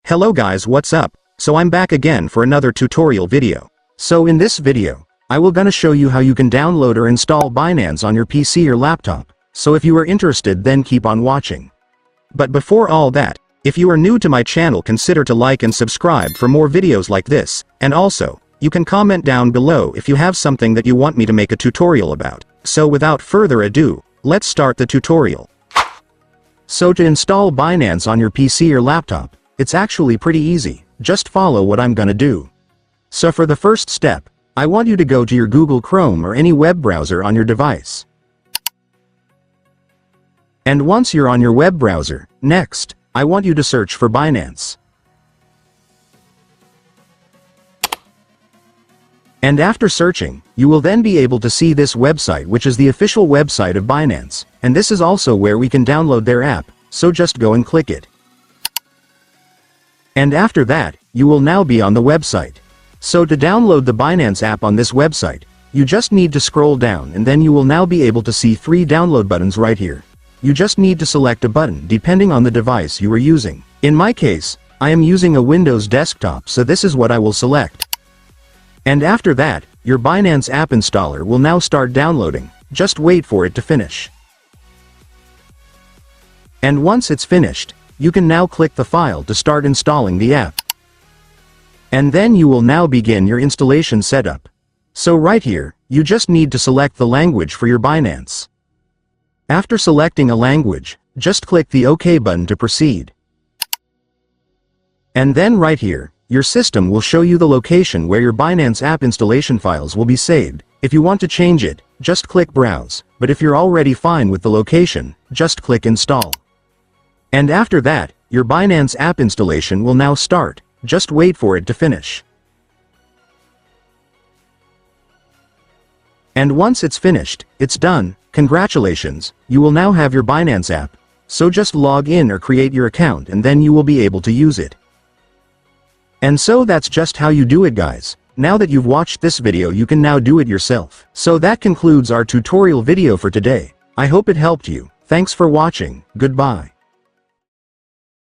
Hello guys, what's up? So I'm back again for another tutorial video. So in this video, I will gonna show you how you can download or install Binance on your PC or laptop. So if you are interested, then keep on watching. But before all that, if you are new to my channel, consider to like and subscribe for more videos like this, and also, you can comment down below if you have something that you want me to make a tutorial about. So without further ado, let's start the tutorial. So to install Binance on your PC or laptop, it's actually pretty easy. Just follow what I'm gonna do. So for the first step, I want you to go to your Google Chrome or any web browser on your device. And once you're on your web browser, next, I want you to search for Binance. And after searching, you will then be able to see this website, which is the official website of Binance, and this is also where we can download their app, so just go and click it. And after that, you will now be on the website. So to download the Binance app on this website, you just need to scroll down and then you will now be able to see 3 download buttons right here. You just need to select a button depending on the device you are using. In my case, I am using a Windows desktop, so this is what I will select. And after that, your Binance app installer will now start downloading. Just wait for it to finish. And once it's finished, you can now click the file to start installing the app. And then you will now begin your installation setup. So right here, you just need to select the language for your Binance. After selecting a language, just click the OK button to proceed. And then right here, your system will show you the location where your Binance app installation files will be saved. If you want to change it, just click Browse, but if you're already fine with the location, just click Install. And after that, your Binance app installation will now start. Just wait for it to finish. And once it's finished, it's done. Congratulations, you will now have your Binance app. So just log in or create your account and then you will be able to use it. And so that's just how you do it, guys. Now that you've watched this video, you can now do it yourself. So that concludes our tutorial video for today. I hope it helped you. Thanks for watching. Goodbye.